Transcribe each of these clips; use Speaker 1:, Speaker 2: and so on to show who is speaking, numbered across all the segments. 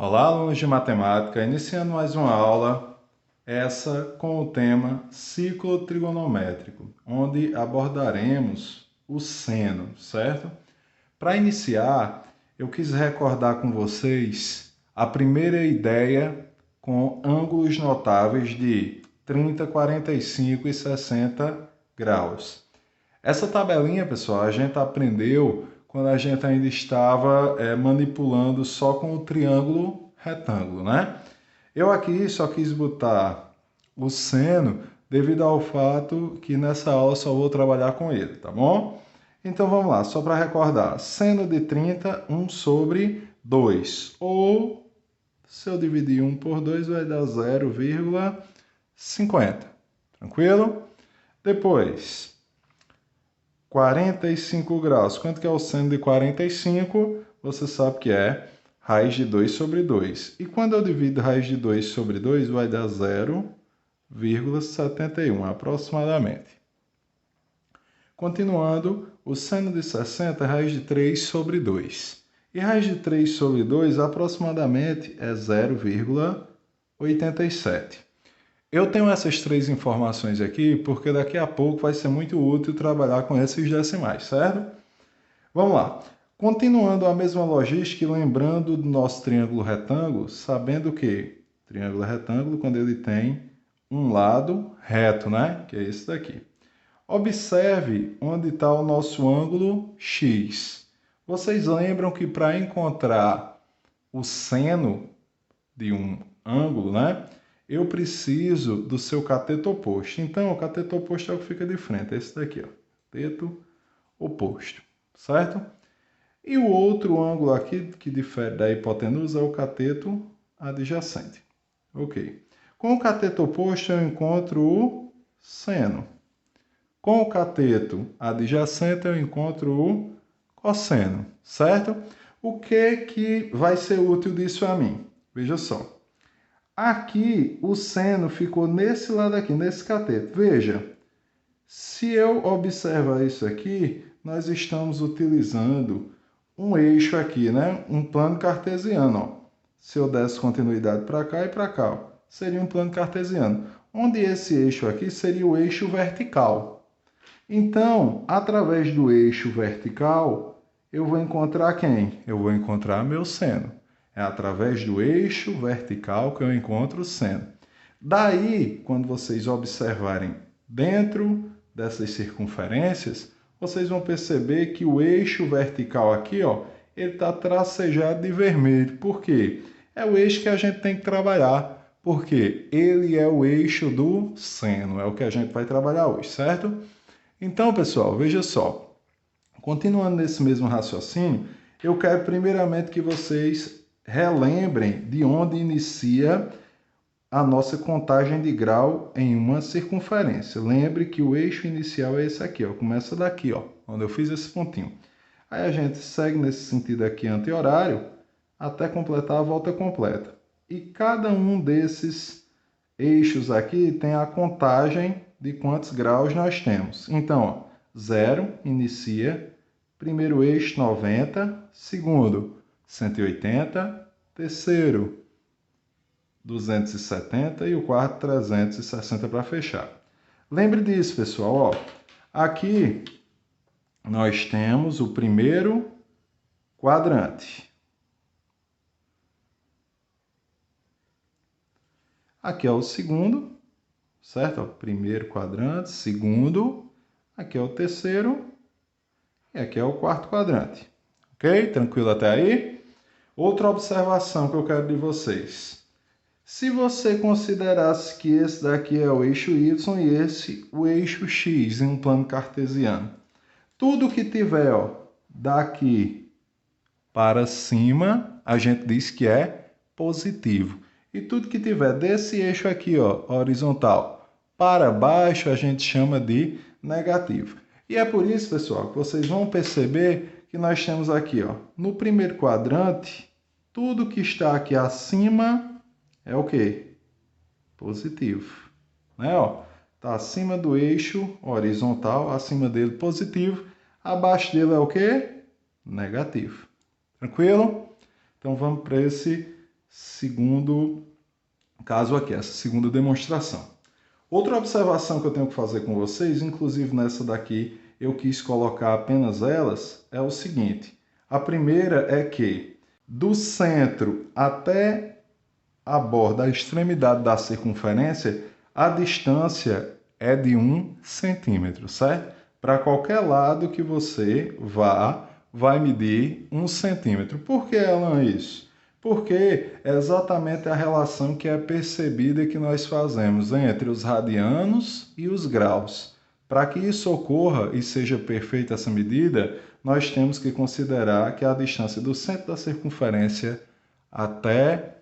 Speaker 1: Olá, alunos de matemática, iniciando mais uma aula, essa com o tema ciclo trigonométrico, onde abordaremos o seno, certo? Para iniciar, eu quis recordar com vocês a primeira ideia com ângulos notáveis de 30, 45 e 60 graus. Essa tabelinha, pessoal, a gente aprendeu quando a gente ainda estava manipulando só com o triângulo retângulo, né? Eu aqui só quis botar o seno devido ao fato que nessa aula só vou trabalhar com ele, tá bom? Então vamos lá, só para recordar. Seno de 30, 1 sobre 2. Ou, se eu dividir 1 por 2, vai dar 0,50. Tranquilo? Depois, 45 graus. Quanto que é o seno de 45? Você sabe que é raiz de 2 sobre 2. E quando eu divido raiz de 2 sobre 2, vai dar 0,71 aproximadamente. Continuando, o seno de 60 é raiz de 3 sobre 2. E raiz de 3 sobre 2 aproximadamente é 0,87. Eu tenho essas três informações aqui porque daqui a pouco vai ser muito útil trabalhar com esses decimais, certo? Vamos lá. Continuando a mesma logística e lembrando do nosso triângulo retângulo, sabendo que triângulo retângulo quando ele tem um lado reto, né? Que é esse daqui. Observe onde está o nosso ângulo X. Vocês lembram que para encontrar o seno de um ângulo, né? Eu preciso do seu cateto oposto. Então, o cateto oposto é o que fica de frente. É esse daqui, ó. Cateto oposto, certo? E o outro ângulo aqui, que difere da hipotenusa, é o cateto adjacente. Ok. Com o cateto oposto, eu encontro o seno. Com o cateto adjacente, eu encontro o cosseno, certo? O que vai ser útil disso a mim? Veja só. Aqui, o seno ficou nesse lado aqui, nesse cateto. Veja, se eu observar isso aqui, nós estamos utilizando um eixo aqui, né? Um plano cartesiano. Ó. Se eu desse continuidade para cá e para cá, ó, seria um plano cartesiano. Onde esse eixo aqui seria o eixo vertical. Então, através do eixo vertical, eu vou encontrar quem? Eu vou encontrar meu seno. É através do eixo vertical que eu encontro o seno. Daí, quando vocês observarem dentro dessas circunferências, vocês vão perceber que o eixo vertical aqui, ó, ele está tracejado de vermelho. Por quê? É o eixo que a gente tem que trabalhar, porque ele é o eixo do seno, é o que a gente vai trabalhar hoje, certo? Então, pessoal, veja só. Continuando nesse mesmo raciocínio, eu quero primeiramente que vocês relembrem de onde inicia a nossa contagem de grau em uma circunferência. Lembre que o eixo inicial é esse aqui, ó. Começa daqui, ó, onde eu fiz esse pontinho. Aí a gente segue nesse sentido aqui anti-horário até completar a volta completa. E cada um desses eixos aqui tem a contagem de quantos graus nós temos. Então, 0 inicia, primeiro eixo 90, segundo 180, terceiro 270 e o quarto 360 para fechar. Lembre disso, pessoal. Ó, aqui nós temos o primeiro quadrante. Aqui é o segundo, certo? Primeiro quadrante, segundo, aqui é o terceiro e aqui é o quarto quadrante. Ok? Tranquilo até aí? Outra observação que eu quero de vocês. Se você considerasse que esse daqui é o eixo Y e esse o eixo X em um plano cartesiano, tudo que tiver ó, daqui para cima, a gente diz que é positivo. E tudo que tiver desse eixo aqui, ó, horizontal, para baixo, a gente chama de negativo. E é por isso, pessoal, que vocês vão perceber que nós temos aqui, ó, no primeiro quadrante, tudo que está aqui acima é o quê? Positivo. Né, ó? Está acima do eixo horizontal, acima dele positivo, abaixo dele é o quê? Negativo. Tranquilo? Então vamos para esse segundo caso aqui, essa segunda demonstração. Outra observação que eu tenho que fazer com vocês, inclusive nessa daqui eu quis colocar apenas elas, é o seguinte. A primeira é que do centro até a borda, a extremidade da circunferência, a distância é de 1 centímetro, certo? Para qualquer lado que você vá, vai medir 1 centímetro. Por que, Alan, isso? Porque é exatamente a relação que é percebida que nós fazemos entre os radianos e os graus. Para que isso ocorra e seja perfeita essa medida, nós temos que considerar que a distância do centro da circunferência até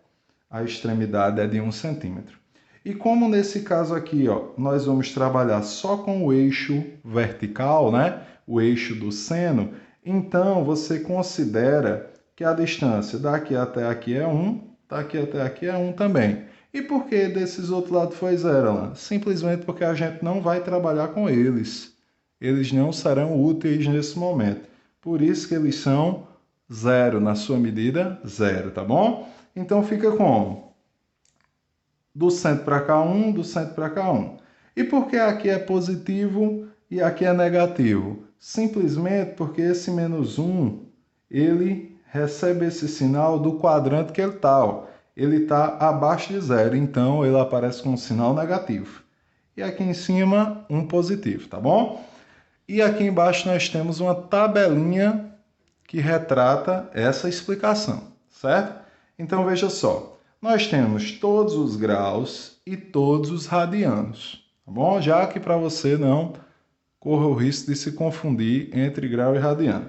Speaker 1: a extremidade é de 1 centímetro. E como nesse caso aqui, ó, nós vamos trabalhar só com o eixo vertical, né? O eixo do seno, então você considera que a distância daqui até aqui é 1, daqui até aqui é 1 também. E por que desses outros lados foi 0, Alan? Simplesmente porque a gente não vai trabalhar com eles. Eles não serão úteis nesse momento. Por isso que eles são 0, na sua medida 0, tá bom? Então fica como? Do centro para cá 1, do centro para cá 1. E por que aqui é positivo e aqui é negativo? Simplesmente porque esse menos 1, ele recebe esse sinal do quadrante que ele está. Ele está abaixo de 0, então ele aparece com um sinal negativo. E aqui em cima, um positivo, tá bom? E aqui embaixo nós temos uma tabelinha que retrata essa explicação, certo? Então veja só, nós temos todos os graus e todos os radianos, tá bom? Já que para você não corra o risco de se confundir entre grau e radiano.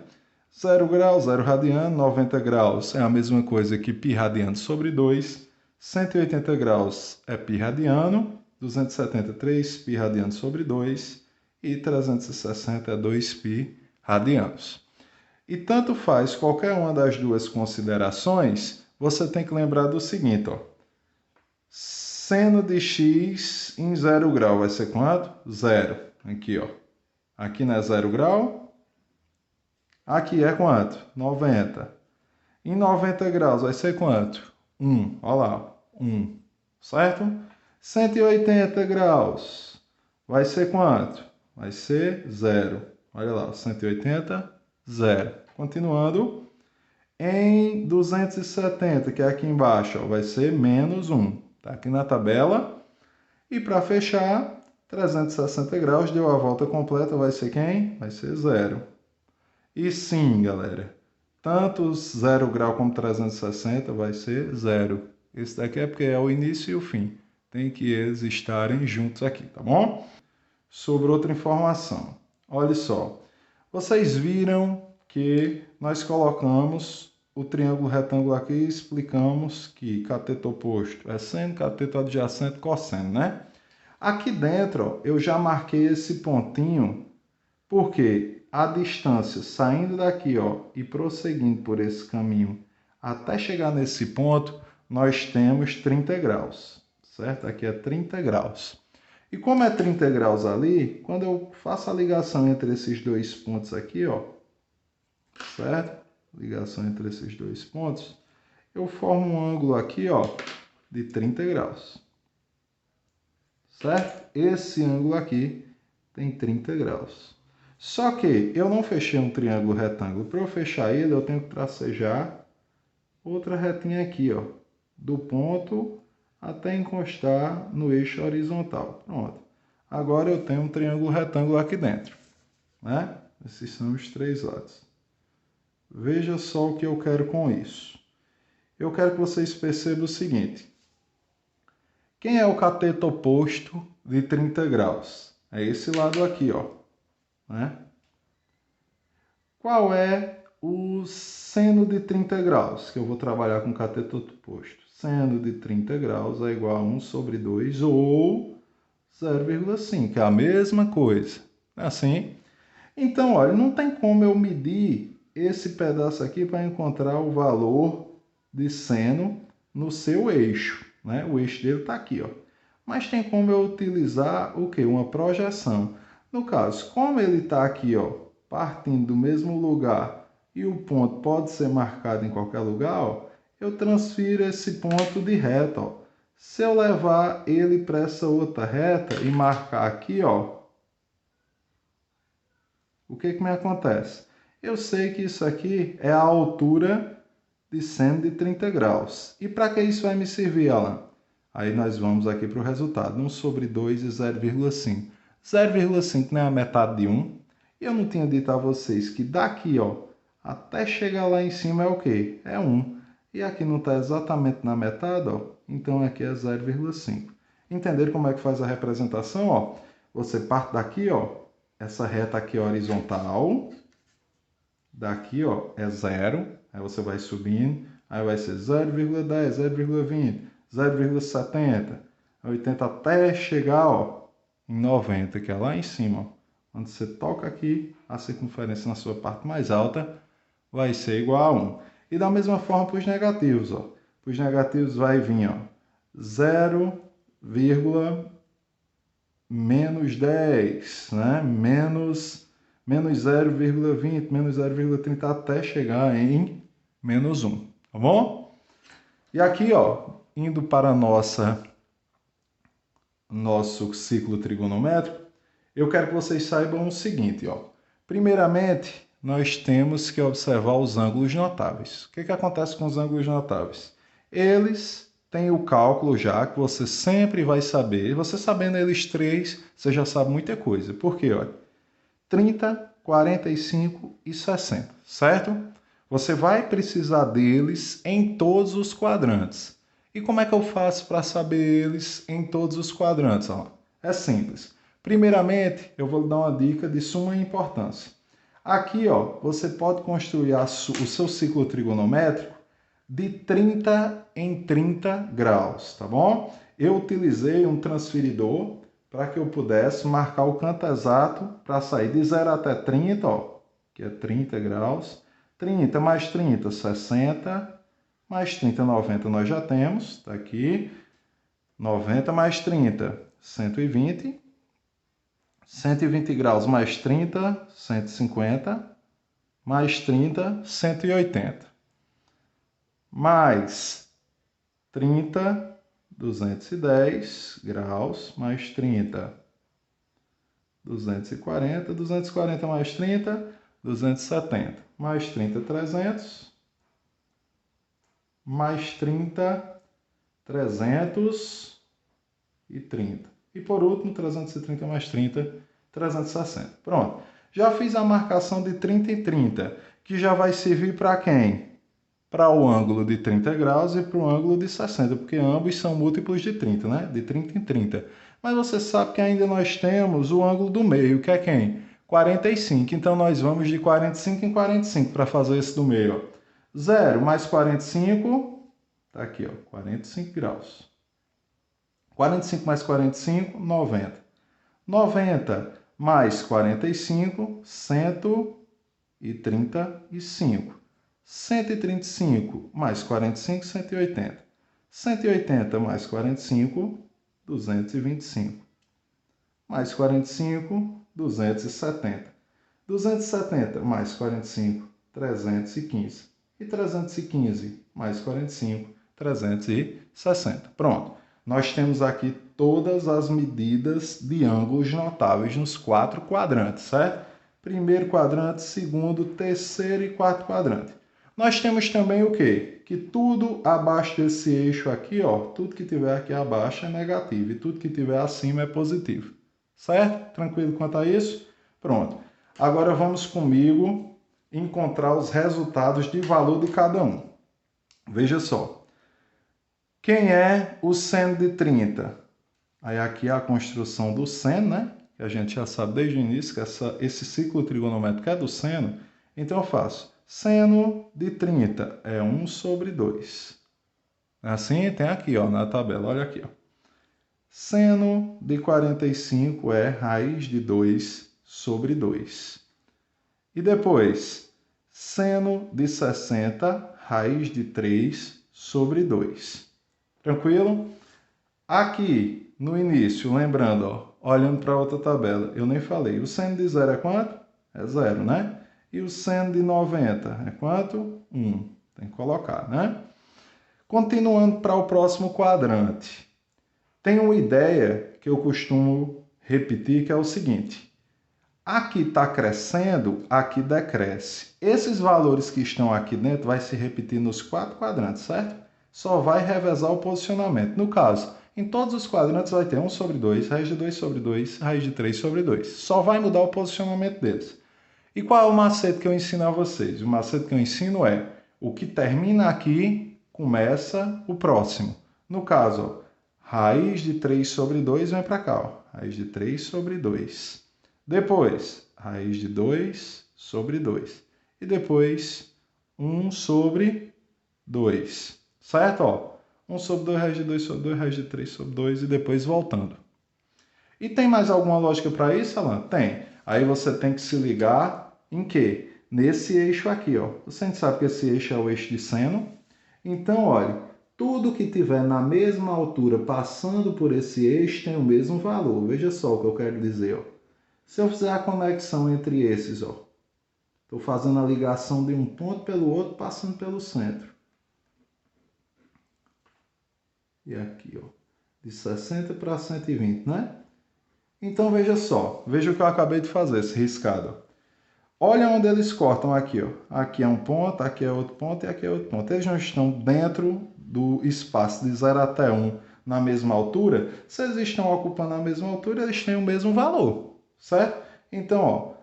Speaker 1: 0 grau, 0 radiano, 90 graus é a mesma coisa que π radiano sobre 2, 180 graus é π radiano, 270 3π radiano sobre 2 e 360 é 2π radianos. E tanto faz qualquer uma das duas considerações, você tem que lembrar do seguinte, ó. Seno de x em 0 grau vai ser quanto? 0. Aqui, ó. Aqui não é 0 grau. Aqui é quanto? 90. Em 90 graus vai ser quanto? 1. Olha lá, 1. Certo? 180 graus vai ser quanto? Vai ser 0. Olha lá, 180, 0. Continuando. Em 270, que é aqui embaixo, ó, vai ser menos 1. Está aqui na tabela. E para fechar, 360 graus deu a volta completa, vai ser quem? Vai ser 0. E sim, galera, tanto 0 grau como 360 vai ser 0. Esse daqui é porque é o início e o fim. Tem que eles estarem juntos aqui, tá bom? Sobre outra informação. Olha só. Vocês viram que nós colocamos o triângulo retângulo aqui e explicamos que cateto oposto é seno, cateto adjacente, cosseno, né? Aqui dentro, ó, eu já marquei esse pontinho porque a distância saindo daqui, ó, e prosseguindo por esse caminho até chegar nesse ponto, nós temos 30 graus, certo? Aqui é 30 graus. E como é 30 graus ali, quando eu faço a ligação entre esses dois pontos aqui, ó, certo? Ligação entre esses dois pontos, eu formo um ângulo aqui, ó, de 30 graus. Certo? Esse ângulo aqui tem 30 graus. Só que eu não fechei um triângulo retângulo. Para eu fechar ele, eu tenho que tracejar outra retinha aqui, ó, do ponto até encostar no eixo horizontal. Pronto. Agora eu tenho um triângulo retângulo aqui dentro, né? Esses são os três lados. Veja só o que eu quero com isso. Eu quero que vocês percebam o seguinte. Quem é o cateto oposto de 30 graus? É esse lado aqui, ó, né? Qual é o seno de 30 graus? Que eu vou trabalhar com cateto oposto. Seno de 30 graus é igual a 1 sobre 2 ou 0,5, que é a mesma coisa. É assim? Então, olha, não tem como eu medir esse pedaço aqui para encontrar o valor de seno no seu eixo, né? O eixo dele está aqui, ó. Mas tem como eu utilizar o quê? Uma projeção. No caso, como ele está aqui, ó, partindo do mesmo lugar e o ponto pode ser marcado em qualquer lugar, ó, eu transfiro esse ponto de reta, ó. Se eu levar ele para essa outra reta e marcar aqui, ó, o que me acontece? Eu sei que isso aqui é a altura de seno de 30 graus. E para que isso vai me servir, Alan? Aí nós vamos aqui para o resultado. 1 sobre 2 e 0,5. 0,5 não é a metade de 1. E eu não tinha dito a vocês que daqui, ó, até chegar lá em cima é o quê? É 1. E aqui não está exatamente na metade, ó. Então aqui é 0,5. Entenderam como é que faz a representação? Ó? Você parte daqui, ó, essa reta aqui horizontal. Daqui, ó, é 0. Aí você vai subindo. Aí vai ser 0,10, 0,20, 0,70, 80 até chegar, ó, em 90, que é lá em cima. Quando você toca aqui, a circunferência na sua parte mais alta vai ser igual a 1. E da mesma forma para os negativos, ó. Para os negativos vai vir, ó, 0, menos 10, né? Menos 0,20, menos 0,30 até chegar em menos 1, tá bom? E aqui, ó, indo para nosso ciclo trigonométrico, eu quero que vocês saibam o seguinte, ó. Primeiramente, nós temos que observar os ângulos notáveis. O que acontece com os ângulos notáveis? Eles têm o cálculo já que você sempre vai saber. Você sabendo eles três, você já sabe muita coisa. Por quê? Olha, 30, 45 e 60, certo? Você vai precisar deles em todos os quadrantes. E como é que eu faço para saber eles em todos os quadrantes? Ó, é simples. Primeiramente, eu vou dar uma dica de suma importância. Aqui, ó, você pode construir o seu ciclo trigonométrico de 30 em 30 graus, tá bom? Eu utilizei um transferidor para que eu pudesse marcar o canto exato para sair de 0 até 30, ó, que é 30 graus. 30 mais 30, 60, mais 30, 90 nós já temos, está aqui. 90 mais 30, 120. 120 graus mais 30, 150. Mais 30, 180. Mais 30, 210 graus, mais 30, 240, 240 mais 30, 270, mais 30, 300, mais 30, 330. E por último, 330 mais 30, 360. Pronto. Já fiz a marcação de 30 em 30, que já vai servir para quem? Para o ângulo de 30 graus e para o ângulo de 60, porque ambos são múltiplos de 30, né? De 30 em 30. Mas você sabe que ainda nós temos o ângulo do meio, que é quem? 45. Então, nós vamos de 45 em 45 para fazer esse do meio. Ó. 0 mais 45, tá aqui, ó, 45 graus. 45 mais 45, 90. 90 mais 45, 135. 135 mais 45, 180. 180 mais 45, 225. Mais 45, 270. 270 mais 45, 315. E 315 mais 45, 360. Pronto. Nós temos aqui todas as medidas de ângulos notáveis nos 4 quadrantes, certo? Primeiro quadrante, segundo, terceiro e quarto quadrante. Nós temos também o quê? Que tudo abaixo desse eixo aqui, ó, tudo que tiver aqui abaixo é negativo e tudo que tiver acima é positivo. Certo? Tranquilo quanto a isso? Pronto. Agora vamos comigo encontrar os resultados de valor de cada um. Veja só. Quem é o seno de 30? Aí aqui é a construção do seno, né? Que a gente já sabe desde o início que esse ciclo trigonométrico é do seno. Então eu faço seno de 30 é 1 sobre 2. Assim tem aqui, ó, na tabela, olha aqui, ó. Seno de 45 é raiz de 2 sobre 2. E depois, seno de 60, raiz de 3 sobre 2. Tranquilo? Aqui, no início, lembrando, ó, olhando para outra tabela, eu nem falei. O seno de 0 é quanto? É 0, né? E o seno de 90 é quanto? 1. Tem que colocar, né? Continuando para o próximo quadrante. Tem uma ideia que eu costumo repetir, que é o seguinte. Aqui está crescendo, aqui decresce. Esses valores que estão aqui dentro vai se repetir nos 4 quadrantes, certo? Só vai revezar o posicionamento. No caso, em todos os quadrantes vai ter 1 sobre 2, raiz de 2 sobre 2, raiz de 3 sobre 2. Só vai mudar o posicionamento deles. E qual é o macete que eu ensino a vocês? O macete que eu ensino é o que termina aqui, começa o próximo. No caso, ó, raiz de 3 sobre 2 vem para cá. Ó. Raiz de 3 sobre 2. Depois, raiz de 2 sobre 2. E depois, 1 sobre 2. Certo? Ó, 1 sobre 2, raiz de 2 sobre 2, raiz de 3 sobre 2 e depois voltando. E tem mais alguma lógica para isso, Alan? Tem. Aí você tem que se ligar em quê? Nesse eixo aqui, ó. Você sabe que esse eixo é o eixo de seno. Então, olha, tudo que tiver na mesma altura passando por esse eixo tem o mesmo valor. Veja só o que eu quero dizer, ó. Se eu fizer a conexão entre esses, ó. Estou fazendo a ligação de um ponto pelo outro, passando pelo centro. E aqui, ó. De 60 para 120, né? Então, veja só. Veja o que eu acabei de fazer, esse riscado. Olha onde eles cortam aqui, ó. Aqui é um ponto, aqui é outro ponto e aqui é outro ponto. Eles não estão dentro do espaço de 0 até 1 na mesma altura. Se eles estão ocupando a mesma altura, eles têm o mesmo valor, certo? Então, ó,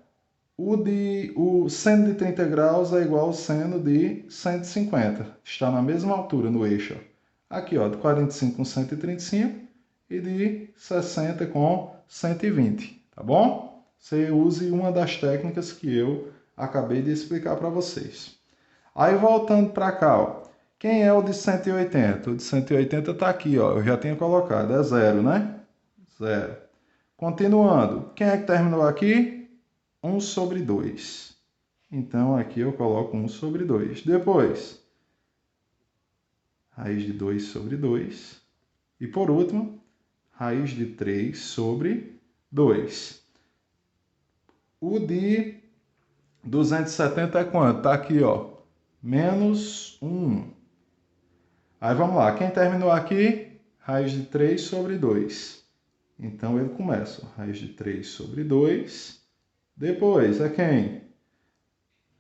Speaker 1: o seno de 30 graus é igual ao seno de 150. Está na mesma altura no eixo, ó. Aqui, ó, de 45 com 135 e de 60 com 120, tá bom? Você use uma das técnicas que eu acabei de explicar para vocês. Aí, voltando para cá, ó, quem é o de 180? O de 180 está aqui, ó, eu já tinha colocado, é 0, né? 0. Continuando, quem é que terminou aqui? 1 sobre 2. Então, aqui eu coloco 1 sobre 2. Depois, raiz de 2 sobre 2. E, por último, raiz de 3 sobre 2. O de 270 é quanto? Está aqui, ó. Menos 1. Aí vamos lá. Quem terminou aqui? Raiz de 3 sobre 2. Então ele começa. Raiz de 3 sobre 2. Depois é quem?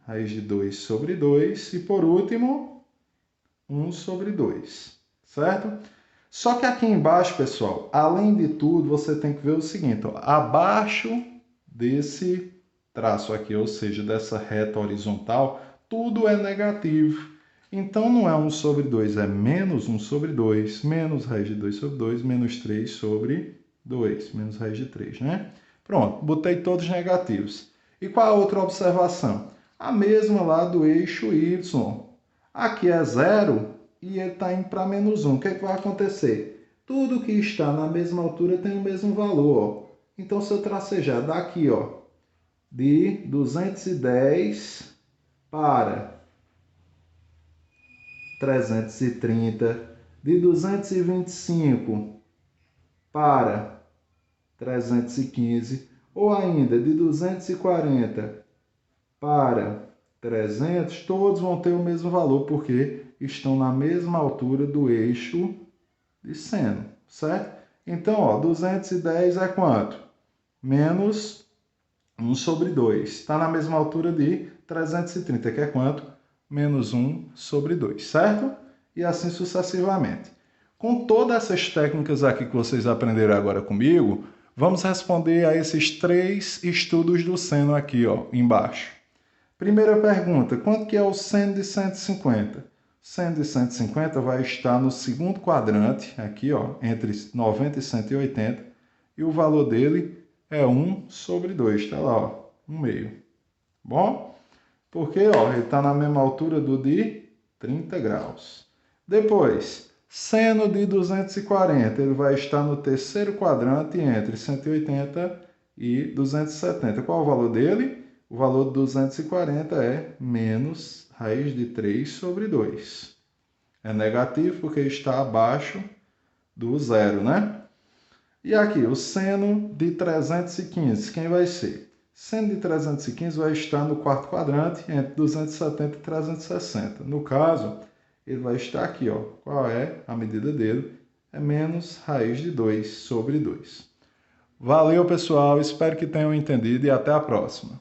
Speaker 1: Raiz de 2 sobre 2. E por último, 1 sobre 2. Certo? Só que aqui embaixo, pessoal, além de tudo, você tem que ver o seguinte. Ó, abaixo desse traço aqui, ou seja, dessa reta horizontal, tudo é negativo. Então, não é 1 sobre 2, é menos 1 sobre 2, menos raiz de 2 sobre 2, menos 3 sobre 2, menos raiz de 3, né? Pronto, botei todos negativos. E qual a outra observação? A mesma lá do eixo Y. Aqui é 0 e ele está indo para menos 1. O que, é que vai acontecer? Tudo que está na mesma altura tem o mesmo valor, ó. Então, se eu tracejar daqui, ó, de 210 para 330, de 225 para 315, ou ainda de 240 para 300, todos vão ter o mesmo valor, porque estão na mesma altura do eixo de seno, certo? Então, ó, 210 é quanto? Menos 1 sobre 2. Está na mesma altura de 330, que é quanto? Menos 1 sobre 2, certo? E assim sucessivamente. Com todas essas técnicas aqui que vocês aprenderam agora comigo, vamos responder a esses 3 estudos do seno aqui, ó, embaixo. Primeira pergunta, quanto que é o seno de 150? O seno de 150 vai estar no segundo quadrante, aqui, ó, entre 90 e 180, e o valor dele é 1 sobre 2, está lá, ó, 1 meio. Bom? Porque, ó, ele está na mesma altura do de 30 graus. Depois, seno de 240, ele vai estar no terceiro quadrante entre 180 e 270. Qual é o valor dele? O valor de 240 é menos raiz de 3 sobre 2. É negativo porque está abaixo do zero, né? E aqui, o seno de 315, quem vai ser? Seno de 315 vai estar no quarto quadrante, entre 270 e 360. No caso, ele vai estar aqui, ó. Qual é a medida dele? É menos raiz de 2 sobre 2. Valeu, pessoal. Espero que tenham entendido e até a próxima.